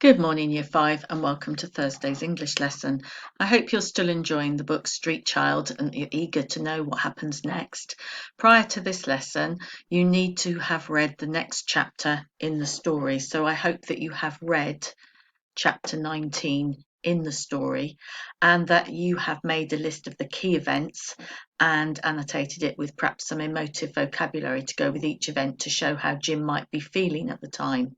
Good morning, Year 5, and welcome to Thursday's English lesson. I hope you're still enjoying the book Street Child and you're eager to know what happens next. Prior to this lesson, you need to have read the next chapter in the story. So I hope that you have read chapter 19 in the story and that you have made a list of the key events and annotated it with perhaps some emotive vocabulary to go with each event to show how Jim might be feeling at the time.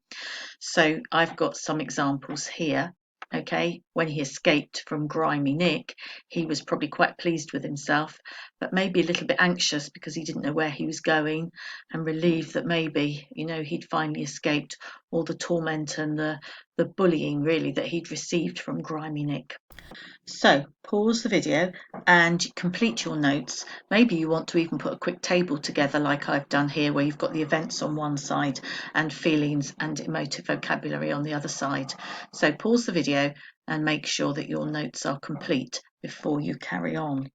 So I've got some examples here. Okay, when he escaped from Grimy Nick, he was probably quite pleased with himself, but maybe a little bit anxious because he didn't know where he was going, and relieved that maybe, he'd finally escaped all the torment and the bullying really that he'd received from Grimy Nick. So pause the video and complete your notes. Maybe you want to even put a quick table together like I've done here, where you've got the events on one side and feelings and emotive vocabulary on the other side. So pause the video and make sure that your notes are complete before you carry on.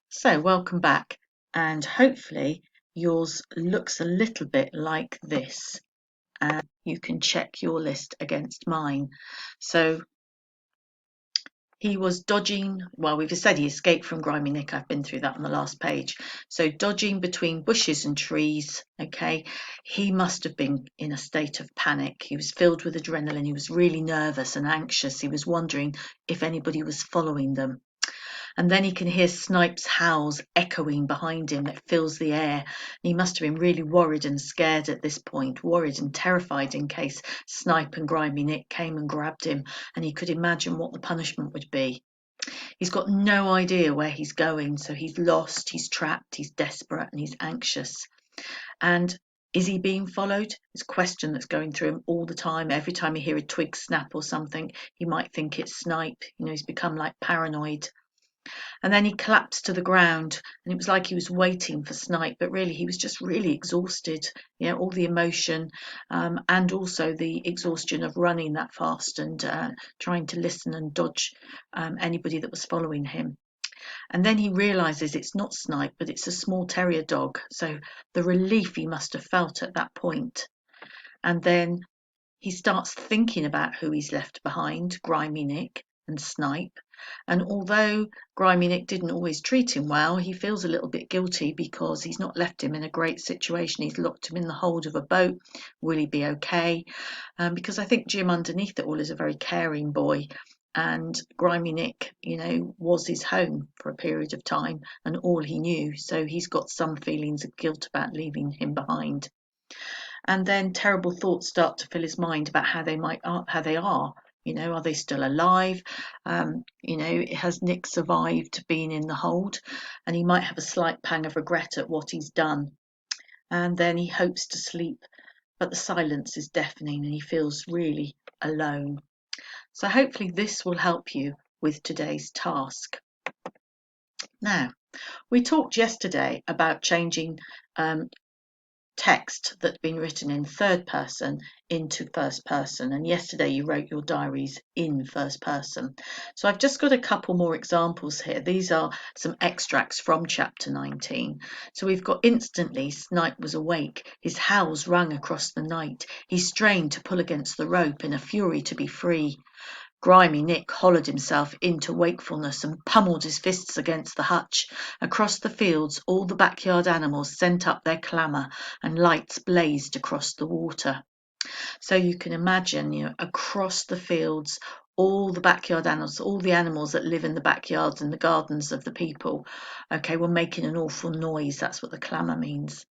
So welcome back, and hopefully yours looks a little bit like this, and you can check your list against mine. So he was dodging, well, we've said he escaped from Grimy Nick. I've been through that on the last page. So dodging between bushes and trees, okay, he must have been in a state of panic. He was filled with adrenaline. He was really nervous and anxious. He was wondering if anybody was following them. And then he can hear Snipe's howls echoing behind him that fills the air. He must have been really worried and scared at this point, worried and terrified in case Snipe and Grimy Nick came and grabbed him, and he could imagine what the punishment would be. He's got no idea where he's going, so he's lost, he's trapped, he's desperate, and he's anxious. And is he being followed? It's a question that's going through him all the time. Every time he hear a twig snap or something, he might think it's Snipe. He's become like paranoid. And then he collapsed to the ground, and it was like he was waiting for Snipe, but really he was just really exhausted. All the emotion, and also the exhaustion of running that fast and trying to listen and dodge anybody that was following him. And then he realizes it's not Snipe, but it's a small terrier dog. So the relief he must have felt at that point. And then he starts thinking about who he's left behind, Grimy Nick and Snipe. And although Grimy Nick didn't always treat him well, he feels a little bit guilty because he's not left him in a great situation. He's locked him in the hold of a boat. Will he be okay? Because I think Jim, underneath it all, is a very caring boy. And Grimy Nick, was his home for a period of time and all he knew. So he's got some feelings of guilt about leaving him behind. And then terrible thoughts start to fill his mind about how they are. Are they still alive? Has Nick survived being in the hold? And he might have a slight pang of regret at what he's done. And then he hopes to sleep, but the silence is deafening and he feels really alone. So hopefully this will help you with today's task. Now, we talked yesterday about changing text that's been written in third person into first person, and yesterday you wrote your diaries in first person. So I've just got a couple more examples here. These are some extracts from chapter 19. So we've got: instantly Snipe was awake, his howls rang across the night, he strained to pull against the rope in a fury to be free. Grimy Nick hollered himself into wakefulness and pummelled his fists against the hutch. Across the fields all the backyard animals sent up their clamour, and lights blazed across the water. So you can imagine, across the fields, all the backyard animals, all the animals that live in the backyards and the gardens of the people, were making an awful noise. That's what the clamour means.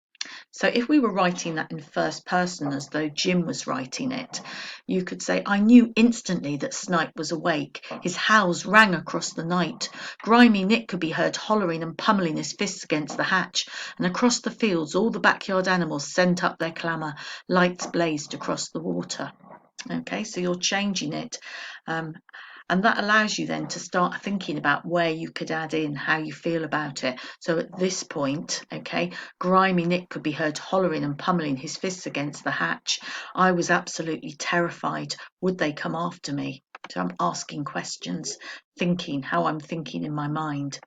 So if we were writing that in first person as though Jim was writing it, you could say, I knew instantly that Snipe was awake. His howls rang across the night. Grimy Nick could be heard hollering and pummelling his fists against the hatch, and across the fields all the backyard animals sent up their clamour. Lights blazed across the water. Okay, so you're changing it. And that allows you then to start thinking about where you could add in how you feel about it. So at this point, Grimy Nick could be heard hollering and pummelling his fists against the hatch. I was absolutely terrified. Would they come after me? So I'm asking questions, thinking how I'm thinking in my mind.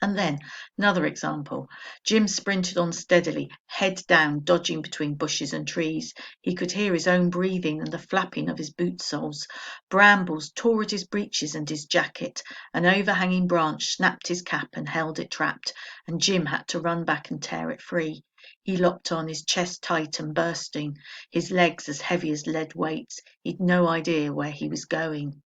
And then another example. Jim sprinted on steadily, head down, dodging between bushes and trees. He could hear his own breathing and the flapping of his boot soles. Brambles tore at his breeches and his jacket. An overhanging branch snapped his cap and held it trapped, and Jim had to run back and tear it free. He locked on, his chest tight and bursting, his legs as heavy as lead weights. He'd no idea where he was going.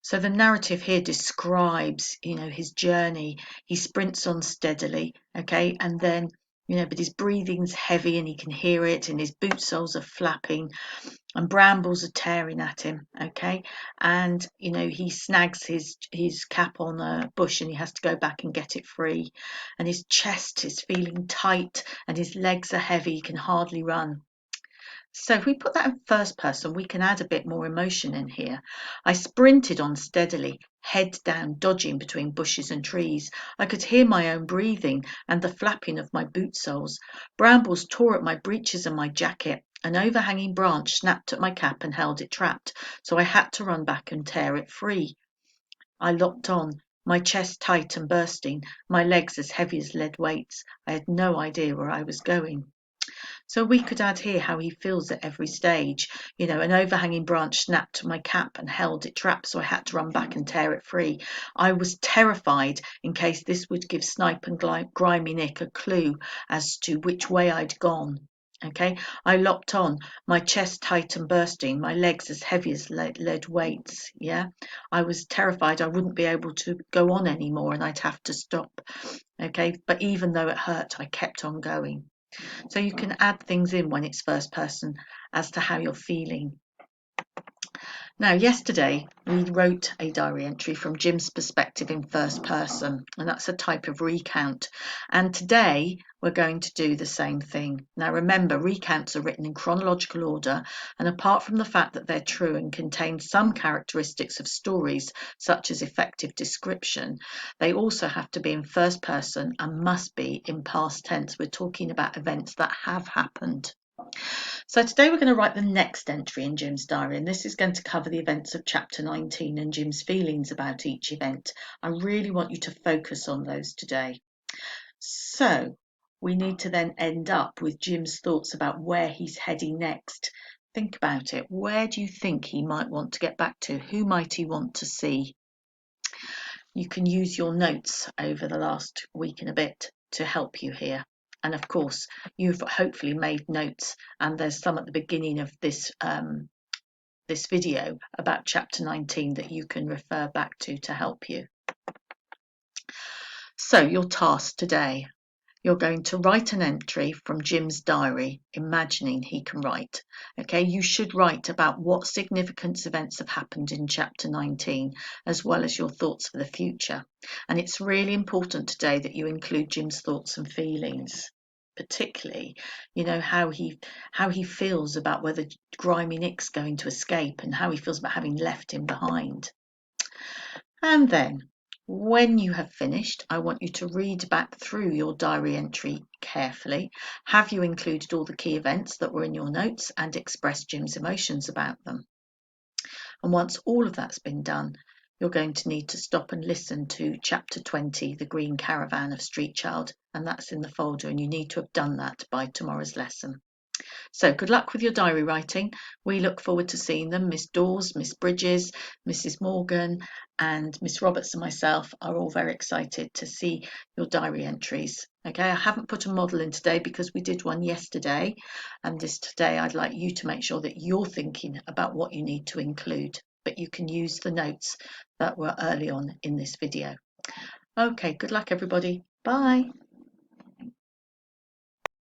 So the narrative here describes, his journey. He sprints on steadily, okay, and then, but his breathing's heavy and he can hear it, and his boot soles are flapping, and brambles are tearing at him, okay, and he snags his cap on a bush and he has to go back and get it free, and his chest is feeling tight and his legs are heavy. He can hardly run. So if we put that in first person, we can add a bit more emotion in here. I sprinted on steadily, head down, dodging between bushes and trees. I could hear my own breathing and the flapping of my boot soles. Brambles tore at my breeches and my jacket. An overhanging branch snapped at my cap and held it trapped, so I had to run back and tear it free. I locked on, my chest tight and bursting, my legs as heavy as lead weights. I had no idea where I was going. So we could add here how he feels at every stage. An overhanging branch snapped my cap and held it trapped, so I had to run back and tear it free. I was terrified in case this would give Snipe and Grimy Nick a clue as to which way I'd gone. Okay, I locked on, my chest tight and bursting, my legs as heavy as lead weights. Yeah, I was terrified I wouldn't be able to go on anymore and I'd have to stop. Okay, but even though it hurt, I kept on going. So you can add things in when it's first person as to how you're feeling. Now, yesterday we wrote a diary entry from Jim's perspective in first person, and that's a type of recount. And today we're going to do the same thing. Now, remember, recounts are written in chronological order, and apart from the fact that they're true and contain some characteristics of stories, such as effective description, they also have to be in first person and must be in past tense. We're talking about events that have happened. So today we're going to write the next entry in Jim's diary, and this is going to cover the events of chapter 19 and Jim's feelings about each event. I really want you to focus on those today. So we need to then end up with Jim's thoughts about where he's heading next. Think about it. Where do you think he might want to get back to? Who might he want to see? You can use your notes over the last week and a bit to help you here. And of course, you've hopefully made notes, and there's some at the beginning of this this video about chapter 19 that you can refer back to help you. So your task today, you're going to write an entry from Jim's diary, imagining he can write. Okay, you should write about what significant events have happened in chapter 19, as well as your thoughts for the future. And it's really important today that you include Jim's thoughts and feelings, particularly, how he feels about whether Grimy Nick's going to escape and how he feels about having left him behind. And then, when you have finished, I want you to read back through your diary entry carefully. Have you included all the key events that were in your notes and expressed Jim's emotions about them? And once all of that's been done, you're going to need to stop and listen to chapter 20, The Green Caravan of Street Child, and that's in the folder, and you need to have done that by tomorrow's lesson. So good luck with your diary writing. We look forward to seeing them. Miss Dawes, Miss Bridges, Mrs. Morgan and Miss Roberts and myself are all very excited to see your diary entries. Okay, I haven't put a model in today because we did one yesterday, and today I'd like you to make sure that you're thinking about what you need to include, but you can use the notes that were early on in this video. Okay, good luck everybody. Bye.